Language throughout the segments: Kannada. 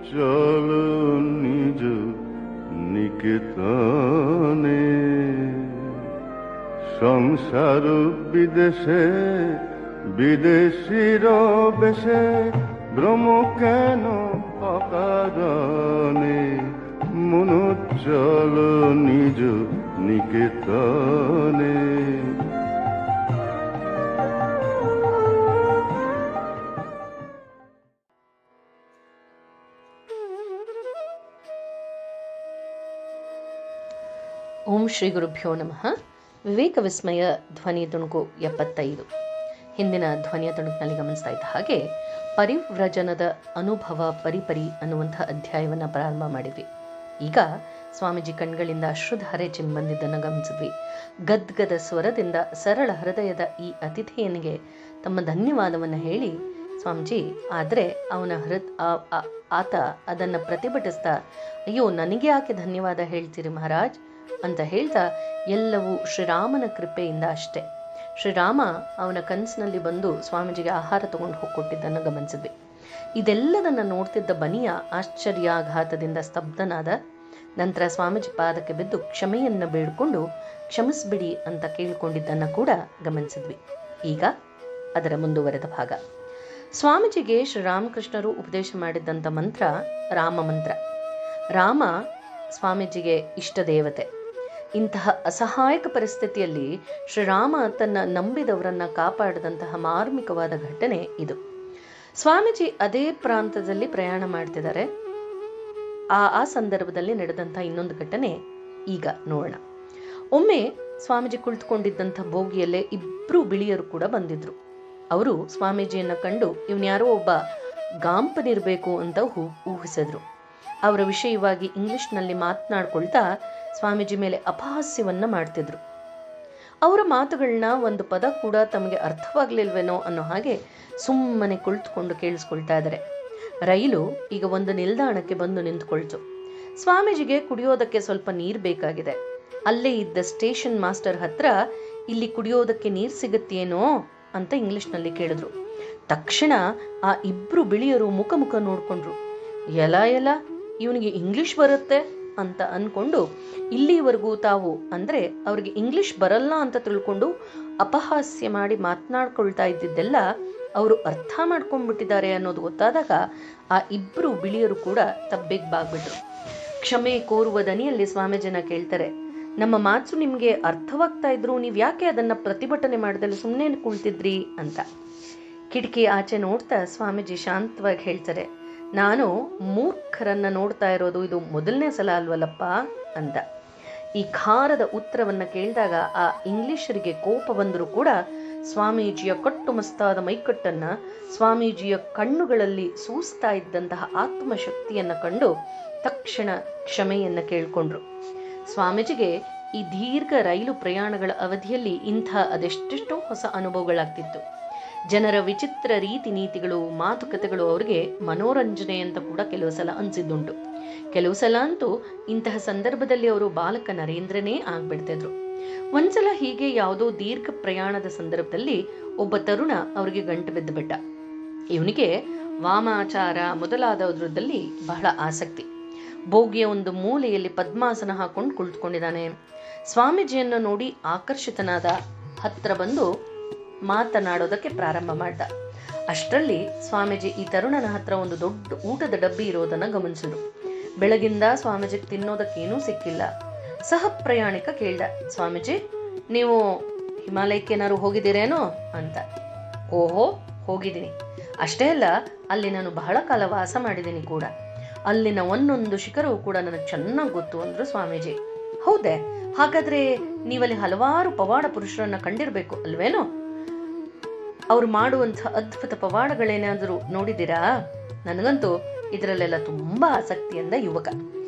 চলো নিজ নিকেতনে, সংসার বিদেশে বিদেশির বেশে, ভ্রম কেন অকারণে, মন চলো নিজ নিকেতনে। ಓಂ ಶ್ರೀ ಗುರುಭ್ಯೋ ನಮಃ. ವಿವೇಕ ವಿಸ್ಮಯ ಧ್ವನಿ ತುಣುಕು 75. ಹಿಂದಿನ ಧ್ವನಿಯ ತುಣುಕಿನಲ್ಲಿ ಗಮನಿಸ್ತಾ ಇದ್ದ ಹಾಗೆ ಪರಿವ್ರಜನದ ಅನುಭವ ಪರಿಪರಿ ಅನ್ನುವಂಥ ಅಧ್ಯಾಯವನ್ನು ಪ್ರಾರಂಭ ಮಾಡಿದ್ವಿ. ಈಗ ಸ್ವಾಮೀಜಿ ಕಣ್ಗಳಿಂದ ಅಶ್ರುಧಾರೆ ಚಿಮ್ಮಂದಿದ್ದನ್ನು ಗಮನಿಸಿದ್ವಿ. ಗದ್ಗದ ಸ್ವರದಿಂದ ಸರಳ ಹೃದಯದ ಈ ಅತಿಥಿಯನಿಗೆ ತಮ್ಮ ಧನ್ಯವಾದವನ್ನು ಹೇಳಿ ಸ್ವಾಮೀಜಿ, ಆದರೆ ಅವನ ಆತ ಅದನ್ನು ಪ್ರತಿಭಟಿಸ್ತಾ, ಅಯ್ಯೋ ನನಗೆ ಯಾಕೆ ಧನ್ಯವಾದ ಹೇಳ್ತೀರಿ ಮಹಾರಾಜ್ ಅಂತ ಹೇಳ್ತಾ, ಎಲ್ಲವೂ ಶ್ರೀರಾಮನ ಕೃಪೆಯಿಂದ ಅಷ್ಟೇ. ಶ್ರೀರಾಮ ಅವನ ಕನಸಿನಲ್ಲಿ ಬಂದು ಸ್ವಾಮೀಜಿಗೆ ಆಹಾರ ತಗೊಂಡು ಹೋಗ್ಕೊಟ್ಟಿದ್ದನ್ನು ಗಮನಿಸಿದ್ವಿ. ಇದೆಲ್ಲದನ್ನು ನೋಡ್ತಿದ್ದ ಬನಿಯ ಆಶ್ಚರ್ಯಾಘಾತದಿಂದ ಸ್ತಬ್ಧನಾದ. ನಂತರ ಸ್ವಾಮೀಜಿ ಪಾದಕ್ಕೆ ಬಿದ್ದು ಕ್ಷಮೆಯನ್ನು ಬೇಡಿಕೊಂಡು ಕ್ಷಮಿಸ್ಬಿಡಿ ಅಂತ ಕೇಳಿಕೊಂಡಿದ್ದನ್ನು ಕೂಡ ಗಮನಿಸಿದ್ವಿ. ಈಗ ಅದರ ಮುಂದುವರೆದ ಭಾಗ. ಸ್ವಾಮೀಜಿಗೆ ಶ್ರೀರಾಮಕೃಷ್ಣರು ಉಪದೇಶ ಮಾಡಿದ್ದಂಥ ಮಂತ್ರ ರಾಮ ಮಂತ್ರ. ರಾಮ ಸ್ವಾಮೀಜಿಗೆ ಇಷ್ಟ ದೇವತೆ. ಇಂತಹ ಅಸಹಾಯಕ ಪರಿಸ್ಥಿತಿಯಲ್ಲಿ ಶ್ರೀರಾಮ ತನ್ನ ನಂಬಿದವರನ್ನ ಕಾಪಾಡಿದಂತಹ ಮಾರ್ಮಿಕವಾದ ಘಟನೆ ಇದು. ಸ್ವಾಮೀಜಿ ಅದೇ ಪ್ರಾಂತದಲ್ಲಿ ಪ್ರಯಾಣ ಮಾಡ್ತಿದ್ದಾರೆ. ಆ ಸಂದರ್ಭದಲ್ಲಿ ನಡೆದಂಥ ಇನ್ನೊಂದು ಘಟನೆ ಈಗ ನೋಡೋಣ. ಒಮ್ಮೆ ಸ್ವಾಮೀಜಿ ಕುಳಿತುಕೊಂಡಿದ್ದಂಥ ಬೋಗಿಯಲ್ಲೇ ಇಬ್ರು ಬಿಳಿಯರು ಕೂಡ ಬಂದಿದ್ರು. ಅವರು ಸ್ವಾಮೀಜಿಯನ್ನ ಕಂಡು ಇವನ್ಯಾರೋ ಒಬ್ಬ ಗಾಂಪನಿರ್ಬೇಕು ಅಂತ ಊಹಿಸಿದ್ರು. ಅವರ ವಿಷಯವಾಗಿ ಇಂಗ್ಲಿಷ್ನಲ್ಲಿ ಮಾತನಾಡ್ಕೊಳ್ತಾ ಸ್ವಾಮೀಜಿ ಮೇಲೆ ಅಪಹಾಸ್ಯವನ್ನ ಮಾಡ್ತಿದ್ರು. ಅವರ ಮಾತುಗಳನ್ನ ಒಂದು ಪದ ಕೂಡ ತಮಗೆ ಅರ್ಥವಾಗ್ಲಿಲ್ವೇನೋ ಅನ್ನೋ ಹಾಗೆ ಸುಮ್ಮನೆ ಕುಳಿತುಕೊಂಡು ಕೇಳಿಸ್ಕೊಳ್ತಾ ಇದ್ದಾರೆ. ರೈಲು ಈಗ ಒಂದು ನಿಲ್ದಾಣಕ್ಕೆ ಬಂದು ನಿಂತ್ಕೊಳ್ತು. ಸ್ವಾಮೀಜಿಗೆ ಕುಡಿಯೋದಕ್ಕೆ ಸ್ವಲ್ಪ ನೀರು ಬೇಕಾಗಿದೆ. ಅಲ್ಲೇ ಇದ್ದ ಸ್ಟೇಷನ್ ಮಾಸ್ಟರ್ ಹತ್ರ ಇಲ್ಲಿ ಕುಡಿಯೋದಕ್ಕೆ ನೀರು ಸಿಗುತ್ತೇನೋ ಅಂತ ಇಂಗ್ಲಿಷ್ನಲ್ಲಿ ಕೇಳಿದ್ರು. ತಕ್ಷಣ ಆ ಇಬ್ರು ಬಿಳಿಯರು ಮುಖ ನೋಡ್ಕೊಂಡ್ರು. ಎಲ್ಲ ಇವನಿಗೆ ಇಂಗ್ಲಿಷ್ ಬರುತ್ತೆ ಅಂತ ಅನ್ಕೊಂಡು ಇಲ್ಲಿವರೆಗೂ ತಾವು ಅಂದ್ರೆ ಅವ್ರಿಗೆ ಇಂಗ್ಲಿಷ್ ಬರಲ್ಲ ಅಂತ ತಿಳ್ಕೊಂಡು ಅಪಹಾಸ್ಯ ಮಾಡಿ ಮಾತನಾಡ್ಕೊಳ್ತಾ ಇದ್ದಿದ್ದೆಲ್ಲ ಅವರು ಅರ್ಥ ಮಾಡ್ಕೊಂಡ್ಬಿಟ್ಟಿದ್ದಾರೆ ಅನ್ನೋದು ಗೊತ್ತಾದಾಗ ಆ ಇಬ್ರು ಬಿಳಿಯರು ಕೂಡ ತಬ್ಬಿಗೆ ಬಾಗ್ಬಿಟ್ರು. ಕ್ಷಮೆ ಕೋರುವ ದನಿಯಲ್ಲಿ ಸ್ವಾಮೀಜಿನ ಕೇಳ್ತಾರೆ, ನಮ್ಮ ಮಾತು ನಿಮ್ಗೆ ಅರ್ಥವಾಗ್ತಾ ಇದ್ರು, ನೀವ್ ಯಾಕೆ ಅದನ್ನ ಪ್ರತಿಭಟನೆ ಮಾಡದಲ್ಲಿ ಸುಮ್ಮನೆ ಕುಳಿತಿದ್ರಿ ಅಂತ. ಕಿಟಕಿ ಆಚೆ ನೋಡ್ತಾ ಸ್ವಾಮೀಜಿ ಶಾಂತವಾಗಿ ಹೇಳ್ತಾರೆ, ನಾನು ಮೂರ್ಖರನ್ನ ನೋಡ್ತಾ ಇರೋದು ಇದು ಮೊದಲನೇ ಸಲ ಅಲ್ವಲ್ಲಪ್ಪ ಅಂತ. ಈ ಖಾರದ ಉತ್ತರವನ್ನ ಕೇಳಿದಾಗ ಆ ಇಂಗ್ಲಿಷರಿಗೆ ಕೋಪ ಬಂದರೂ ಕೂಡ ಸ್ವಾಮೀಜಿಯ ಕಟ್ಟುಮಸ್ತಾದ ಮೈಕಟ್ಟನ್ನ, ಸ್ವಾಮೀಜಿಯ ಕಣ್ಣುಗಳಲ್ಲಿ ಸೂಸ್ತಾ ಇದ್ದಂತಹ ಆತ್ಮಶಕ್ತಿಯನ್ನ ಕಂಡು ತಕ್ಷಣ ಕ್ಷಮೆಯನ್ನ ಕೇಳ್ಕೊಂಡ್ರು. ಸ್ವಾಮೀಜಿಗೆ ಈ ದೀರ್ಘ ರೈಲು ಪ್ರಯಾಣಗಳ ಅವಧಿಯಲ್ಲಿ ಇಂಥ ಅದೆಷ್ಟೆಷ್ಟೋ ಹೊಸ ಅನುಭವಗಳಾಗ್ತಿತ್ತು. ಜನರ ವಿಚಿತ್ರ ರೀತಿ ನೀತಿಗಳು, ಮಾತುಕತೆಗಳು ಅವರಿಗೆ ಮನೋರಂಜನೆ ಅಂತ ಕೂಡ ಕೆಲವು ಸಲ ಅನ್ಸಿದ್ದುಂಟು. ಕೆಲವು ಸಲ ಅಂತೂ ಇಂತಹ ಸಂದರ್ಭದಲ್ಲಿ ಅವರು ಬಾಲಕ ನರೇಂದ್ರನೇ ಆಗ್ಬಿಡ್ತಿದ್ರು. ಒಂದ್ಸಲ ಹೀಗೆ ಯಾವುದೋ ದೀರ್ಘ ಪ್ರಯಾಣದ ಸಂದರ್ಭದಲ್ಲಿ ಒಬ್ಬ ತರುಣ ಅವರಿಗೆ ಗಂಟು ಬಿದ್ದು ಬಿಟ್ಟ. ಇವನಿಗೆ ವಾಮಾಚಾರ ಮೊದಲಾದದ್ರಲ್ಲಿ ಬಹಳ ಆಸಕ್ತಿ. ಬೋಗಿಯ ಒಂದು ಮೂಲೆಯಲ್ಲಿ ಪದ್ಮಾಸನ ಹಾಕೊಂಡು ಕುಳಿತುಕೊಂಡಿದ್ದಾನೆ. ಸ್ವಾಮೀಜಿಯನ್ನು ನೋಡಿ ಆಕರ್ಷಿತನಾದ. ಹತ್ರ ಬಂದು ಮಾತನಾಡೋದಕ್ಕೆ ಪ್ರಾರಂಭ ಮಾಡ್ದ. ಅಷ್ಟರಲ್ಲಿ ಸ್ವಾಮೀಜಿ ಈ ತರುಣನ ಹತ್ರ ಒಂದು ದೊಡ್ಡ ಊಟದ ಡಬ್ಬಿ ಇರೋದನ್ನ ಗಮನಿಸಿದ್ರು. ಬೆಳಗಿಂದ ಸ್ವಾಮೀಜಿಗೆ ತಿನ್ನೋದಕ್ಕೇನೂ ಸಿಕ್ಕಿಲ್ಲ. ಸಹ ಪ್ರಯಾಣಿಕ ಕೇಳ್ದ, ಸ್ವಾಮೀಜಿ ನೀವು ಹಿಮಾಲಯಕ್ಕೇನಾದ್ರು ಹೋಗಿದ್ದೀರೇನೋ ಅಂತ. ಓಹೋ, ಹೋಗಿದ್ದೀನಿ. ಅಷ್ಟೇ ಅಲ್ಲ, ಅಲ್ಲಿ ನಾನು ಬಹಳ ಕಾಲ ವಾಸ ಮಾಡಿದ್ದೀನಿ ಕೂಡ. ಅಲ್ಲಿನ ಒಂದೊಂದು ಶಿಖರವು ಕೂಡ ನನಗೆ ಚೆನ್ನಾಗಿ ಗೊತ್ತು ಅಂದ್ರು ಸ್ವಾಮೀಜಿ. ಹೌದೇ? ಹಾಗಾದ್ರೆ ನೀವಲ್ಲಿ ಹಲವಾರು ಪವಾಡ ಪುರುಷರನ್ನ ಕಂಡಿರ್ಬೇಕು ಅಲ್ವೇನೋ? ಅವ್ರು ಮಾಡುವಂಥ ಅದ್ಭುತ ಪವಾಡಗಳೇನಾದರೂ ನೋಡಿದ್ದೀರಾ? ನನಗಂತೂ ಇದರಲ್ಲೆಲ್ಲ ತುಂಬಾ ಆಸಕ್ತಿ ಎಂದ ಯುವಕ.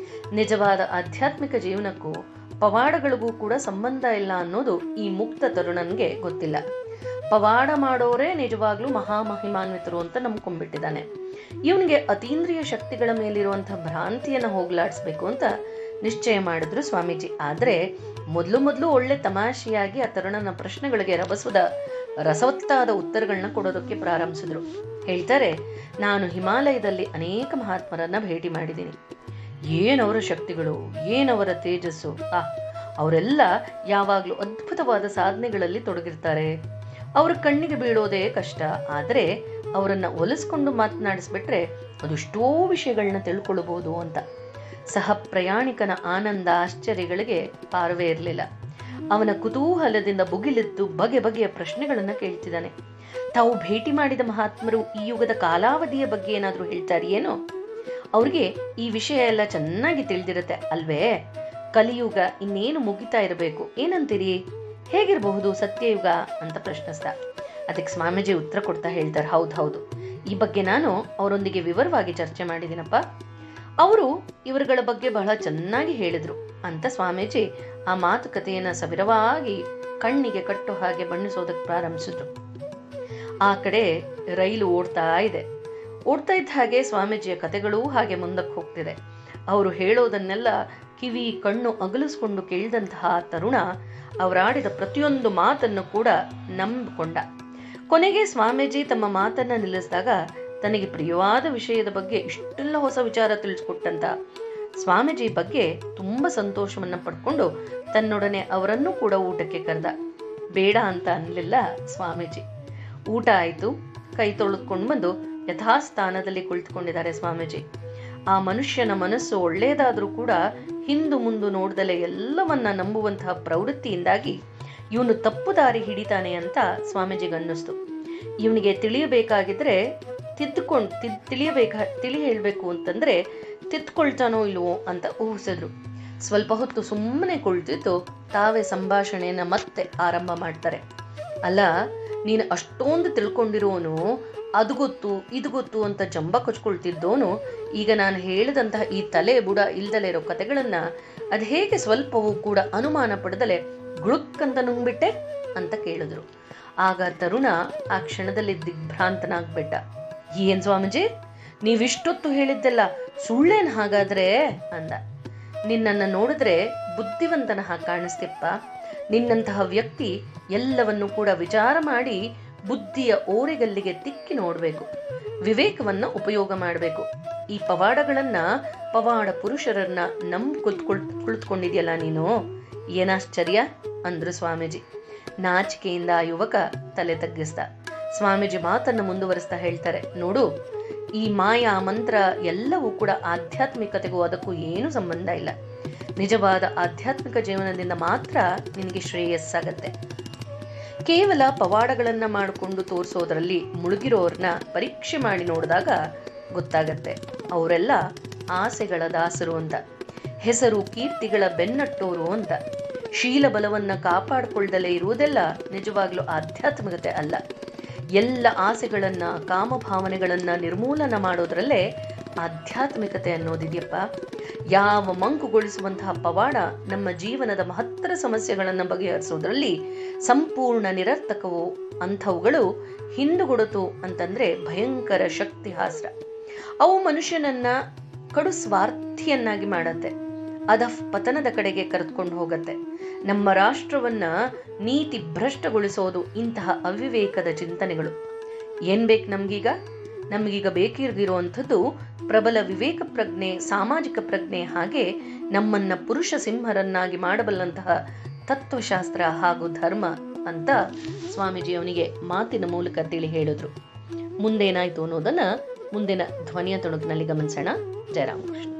ನಿಜವಾದ ಆಧ್ಯಾತ್ಮಿಕ ಜೀವನಕ್ಕೂ ಪವಾಡಗಳಿಗೂ ಕೂಡ ಸಂಬಂಧ ಇಲ್ಲ ಅನ್ನೋದು ಈ ಮುಕ್ತ ತರುಣನ್ಗೆ ಗೊತ್ತಿಲ್ಲ. ಪವಾಡ ಮಾಡೋರೇ ನಿಜವಾಗ್ಲೂ ಮಹಾಮಹಿಮಾನ್ವಿತರು ಅಂತ ನಂಬ್ಕೊಂಡ್ಬಿಟ್ಟಿದ್ದಾನೆ. ಇವನಿಗೆ ಅತೀಂದ್ರಿಯ ಶಕ್ತಿಗಳ ಮೇಲಿರುವಂತಹ ಭ್ರಾಂತಿಯನ್ನ ಹೋಗ್ಲಾಡಿಸ್ಬೇಕು ಅಂತ ನಿಶ್ಚಯ ಮಾಡಿದ್ರು ಸ್ವಾಮೀಜಿ. ಆದ್ರೆ ಮೊದಲು ಒಳ್ಳೆ ತಮಾಷೆಯಾಗಿ ಆ ತರುಣನ ಪ್ರಶ್ನೆಗಳಿಗೆ ರಭಸದ ರಸವತ್ತಾದ ಉತ್ತರಗಳನ್ನ ಕೊಡೋದಕ್ಕೆ ಪ್ರಾರಂಭಿಸಿದ್ರು. ಹೇಳ್ತಾರೆ, ನಾನು ಹಿಮಾಲಯದಲ್ಲಿ ಅನೇಕ ಮಹಾತ್ಮರನ್ನ ಭೇಟಿ ಮಾಡಿದ್ದೀನಿ. ಏನವರ ಶಕ್ತಿಗಳು, ಏನವರ ತೇಜಸ್ಸು! ಅವರೆಲ್ಲ ಯಾವಾಗಲೂ ಅದ್ಭುತವಾದ ಸಾಧನೆಗಳಲ್ಲಿ ತೊಡಗಿರ್ತಾರೆ. ಅವರ ಕಣ್ಣಿಗೆ ಬೀಳೋದೇ ಕಷ್ಟ. ಆದರೆ ಅವರನ್ನ ಒಲಿಸ್ಕೊಂಡು ಮಾತನಾಡಿಸ್ಬಿಟ್ರೆ ಅದೆಷ್ಟೋ ವಿಷಯಗಳನ್ನ ತಿಳ್ಕೊಳ್ಬಹುದು ಅಂತ. ಸಹ ಪ್ರಯಾಣಿಕನ ಆನಂದ ಆಶ್ಚರ್ಯಗಳಿಗೆ ಪಾರವೇ ಇರಲಿಲ್ಲ. ಅವನ ಕುತೂಹಲದಿಂದ ಭುಗಿಲೆದ್ದು ಬಗೆ ಬಗೆಯ ಪ್ರಶ್ನೆಗಳನ್ನ ಕೇಳ್ತಿದ್ದಾನೆ. ತಾವು ಭೇಟಿ ಮಾಡಿದ ಮಹಾತ್ಮರು ಈ ಯುಗದ ಕಾಲಾವಧಿಯ ಬಗ್ಗೆ ಏನಾದ್ರೂ ಹೇಳ್ತಾರಿಯೇನೋ? ಅವ್ರಿಗೆ ಈ ವಿಷಯ ಎಲ್ಲ ಚೆನ್ನಾಗಿ ತಿಳಿದಿರತ್ತೆ ಅಲ್ವೇ? ಕಲಿಯುಗ ಇನ್ನೇನು ಮುಗಿತಾ ಇರಬೇಕು, ಏನಂತೀರಿ? ಹೇಗಿರಬಹುದು ಸತ್ಯಯುಗ ಅಂತ ಪ್ರಶ್ನಿಸ್ತಾ. ಅದಕ್ಕೆ ಸ್ವಾಮೀಜಿ ಉತ್ತರ ಕೊಡ್ತಾ ಹೇಳ್ತಾರೆ, ಹೌದು, ಈ ಬಗ್ಗೆ ನಾನು ಅವರೊಂದಿಗೆ ವಿವರವಾಗಿ ಚರ್ಚೆ ಮಾಡಿದ್ದೀನಪ್ಪ. ಅವರು ಇವರುಗಳ ಬಗ್ಗೆ ಬಹಳ ಚೆನ್ನಾಗಿ ಹೇಳಿದ್ರು ಅಂತ ಸ್ವಾಮೀಜಿ ಆ ಮಾತುಕತೆಯನ್ನ ಸವಿರವಾಗಿ ಕಣ್ಣಿಗೆ ಕಟ್ಟೋ ಹಾಗೆ ಬಣ್ಣಿಸೋದಕ್ಕೆ ಪ್ರಾರಂಭಿಸಿದ್ರು. ಆ ಕಡೆ ರೈಲು ಓಡ್ತಾ ಇದ್ದ ಹಾಗೆ ಸ್ವಾಮೀಜಿಯ ಕತೆಗಳೂ ಹಾಗೆ ಮುಂದಕ್ಕೆ ಹೋಗ್ತಿದೆ. ಅವರು ಹೇಳೋದನ್ನೆಲ್ಲ ಕಿವಿ ಕಣ್ಣು ಅಗಲಿಸ್ಕೊಂಡು ಕೇಳಿದಂತಹ ತರುಣ ಅವರಾಡಿದ ಪ್ರತಿಯೊಂದು ಮಾತನ್ನು ಕೂಡ ನಂಬಿಕೊಂಡ. ಕೊನೆಗೆ ಸ್ವಾಮೀಜಿ ತಮ್ಮ ಮಾತನ್ನ ನಿಲ್ಲಿಸಿದಾಗ ತನಗೆ ಪ್ರಿಯವಾದ ವಿಷಯದ ಬಗ್ಗೆ ಇಷ್ಟೆಲ್ಲ ಹೊಸ ವಿಚಾರ ತಿಳಿಸ್ಕೊಟ್ಟಂತ ಸ್ವಾಮೀಜಿ ಬಗ್ಗೆ ತುಂಬಾ ಸಂತೋಷವನ್ನ ಪಡ್ಕೊಂಡು ತನ್ನೊಡನೆ ಅವರನ್ನು ಕೂಡ ಊಟಕ್ಕೆ ಕರೆದ. ಬೇಡ ಅಂತ ಅನ್ಲಿಲ್ಲ ಸ್ವಾಮೀಜಿ. ಊಟ ಆಯ್ತು. ಕೈ ತೊಳೆದುಕೊಂಡು ಬಂದು ಯಥಾಸ್ಥಾನದಲ್ಲಿ ಕುಳಿತುಕೊಂಡಿದ್ದಾರೆ ಸ್ವಾಮೀಜಿ. ಆ ಮನುಷ್ಯನ ಮನಸ್ಸು ಒಳ್ಳೆಯದಾದ್ರೂ ಕೂಡ ಹಿಂದು ಮುಂದು ನೋಡ್ದಲೆ ಎಲ್ಲವನ್ನ ನಂಬುವಂತಹ ಪ್ರವೃತ್ತಿಯಿಂದಾಗಿ ಇವನು ತಪ್ಪು ದಾರಿ ಹಿಡಿತಾನೆ ಅಂತ ಸ್ವಾಮೀಜಿಗನ್ನಿಸ್ತು. ಇವನಿಗೆ ತಿಳಿಯಬೇಕಾಗಿದ್ರೆ ತಿಳಿ ಹೇಳ್ಬೇಕು ಅಂತಂದ್ರೆ ತಿದ್ಕೊಳ್ತಾನೋ ಇಲ್ವೋ ಅಂತ ಊಹಿಸಿದ್ರು. ಸ್ವಲ್ಪ ಹೊತ್ತು ಸುಮ್ಮನೆ ಕುಳಿತಿದ್ದು ತಾವೇ ಸಂಭಾಷಣೆಯನ್ನ ಮತ್ತೆ ಆರಂಭ ಮಾಡ್ತಾರೆ. ಅಲ್ಲ, ನೀನು ಅಷ್ಟೊಂದು ತಿಳ್ಕೊಂಡಿರೋನು, ಅದು ಗೊತ್ತು ಇದು ಗೊತ್ತು ಅಂತ ಜಂಬ ಕೊಚ್ಕೊಳ್ತಿದ್ದೋನು ಈಗ ನಾನು ಹೇಳಿದಂತಹ ಈ ತಲೆ ಬುಡ ಇಲ್ದಲೇ ಇರೋ ಕತೆಗಳನ್ನ ಅದು ಹೇಗೆ ಸ್ವಲ್ಪವೂ ಕೂಡ ಅನುಮಾನ ಪಡೆದಲೆ ಗುಳುಕ್ಕಂತ ನುಂಗ್ಬಿಟ್ಟೆ ಅಂತ ಕೇಳಿದ್ರು. ಆಗ ತರುಣ ಆ ಕ್ಷಣದಲ್ಲಿ ದಿಗ್ಭ್ರಾಂತನಾಗ್ಬಿಟ್ಟ. ಏನ್ ಸ್ವಾಮೀಜಿ, ನೀವಿಷ್ಟೊತ್ತು ಹೇಳಿದ್ದೆಲ್ಲ ಸುಳ್ಳೇನ್ ಹಾಗಾದ್ರೆ ಅಂದ. ನಿನ್ನನ್ನ ನೋಡಿದ್ರೆ ಬುದ್ಧಿವಂತನ ಹಾಗೆ ಕಾಣಿಸ್ತಿಪ್ಪ. ನಿನ್ನಂತಹ ವ್ಯಕ್ತಿ ಎಲ್ಲವನ್ನು ಕೂಡ ವಿಚಾರ ಮಾಡಿ ಬುದ್ಧಿಯ ಓರೆಗಲ್ಲಿಗೆ ತಿಕ್ಕಿ ನೋಡ್ಬೇಕು, ವಿವೇಕವನ್ನ ಉಪಯೋಗ ಮಾಡಬೇಕು. ಈ ಪವಾಡ ಪುರುಷರನ್ನ ಕುಳಿತುಕೊಂಡಿದ್ಯಲ್ಲ ನೀನು, ಏನಾಶ್ಚರ್ಯ ಅಂದ್ರು ಸ್ವಾಮೀಜಿ. ನಾಚಿಕೆಯಿಂದ ಆ ಯುವಕ ತಲೆ ತಗ್ಗಿಸ್ದ. ಸ್ವಾಮೀಜಿ ಮಾತನ್ನು ಮುಂದುವರಿಸ್ತಾ ಹೇಳ್ತಾರೆ, ನೋಡು, ಈ ಮಾಯಾ ಮಂತ್ರ ಎಲ್ಲವೂ ಕೂಡ ಆಧ್ಯಾತ್ಮಿಕತೆಗೂ ಅದಕ್ಕೂ ಏನು ಸಂಬಂಧ ಇಲ್ಲ. ನಿಜವಾದ ಆಧ್ಯಾತ್ಮಿಕ ಜೀವನದಿಂದ ಮಾತ್ರ ನಿನಗೆ ಶ್ರೇಯಸ್ಸಾಗತ್ತೆ. ಕೇವಲ ಪವಾಡಗಳನ್ನ ಮಾಡಿಕೊಂಡು ತೋರಿಸೋದ್ರಲ್ಲಿ ಮುಳುಗಿರೋರ್ನ ಪರೀಕ್ಷೆ ಮಾಡಿ ನೋಡಿದಾಗ ಗೊತ್ತಾಗತ್ತೆ ಅವರೆಲ್ಲ ಆಸೆಗಳ ದಾಸರು ಅಂತ, ಹೆಸರು ಕೀರ್ತಿಗಳ ಬೆನ್ನಟ್ಟೋರು ಅಂತ. ಶೀಲ ಬಲವನ್ನ ಕಾಪಾಡಿಕೊಳ್ಳದಲೇ ಇರುವುದೆಲ್ಲ ನಿಜವಾಗ್ಲೂ ಆಧ್ಯಾತ್ಮಿಕತೆ ಅಲ್ಲ. ಎಲ್ಲ ಆಸೆಗಳನ್ನ ಕಾಮಭಾವನೆಗಳನ್ನ ನಿರ್ಮೂಲನ ಮಾಡೋದ್ರಲ್ಲೇ ಆಧ್ಯಾತ್ಮಿಕತೆ ಅನ್ನೋದಿದೆಯಪ್ಪ. ಯಾವ ಮಂಕುಗೊಳಿಸುವಂತಹ ಪವಾಡ ನಮ್ಮ ಜೀವನದ ಮಹತ್ತರ ಸಮಸ್ಯೆಗಳನ್ನ ಬಗೆಹರಿಸೋದ್ರಲ್ಲಿ ಸಂಪೂರ್ಣ ನಿರರ್ಥಕವೋ ಅಂಥವುಗಳು ಹಿಂದುಗೊಡತು ಅಂತಂದ್ರೆ ಭಯಂಕರ ಶಕ್ತಿ ಹಾಸ್ರ. ಅವು ಮನುಷ್ಯನನ್ನ ಕಡು ಸ್ವಾರ್ಥಿಯನ್ನಾಗಿ ಮಾಡತ್ತೆ, ಪತನದ ಕಡೆಗೆ ಕರೆದುಕೊಂಡು ಹೋಗತ್ತೆ. ನಮ್ಮ ರಾಷ್ಟ್ರವನ್ನ ನೀತಿ ಭ್ರಷ್ಟಗೊಳಿಸೋದು ಇಂತಹ ಅವಿವೇಕದ ಚಿಂತನೆಗಳು. ಏನ್ ಬೇಕು ನಮಗೀಗ ಬೇಕಿರುವಂಥದ್ದು ಪ್ರಬಲ ವಿವೇಕ ಪ್ರಜ್ಞೆ, ಸಾಮಾಜಿಕ ಪ್ರಜ್ಞೆ, ಹಾಗೆ ನಮ್ಮನ್ನ ಪುರುಷ ಸಿಂಹರನ್ನಾಗಿ ಮಾಡಬಲ್ಲಂತಹ ತತ್ವಶಾಸ್ತ್ರ ಹಾಗೂ ಧರ್ಮ ಅಂತ ಸ್ವಾಮೀಜಿ ಅವನಿಗೆ ಮಾತಿನ ಮೂಲಕ ತಿಳಿ ಹೇಳಿದ್ರು. ಮುಂದೇನಾಯ್ತು ಅನ್ನೋದನ್ನ ಮುಂದಿನ ಧ್ವನಿಯ ತುಣುಕಿನಲ್ಲಿ ಗಮನಿಸೋಣ. ಜಯರಾಮಕೃಷ್ಣ.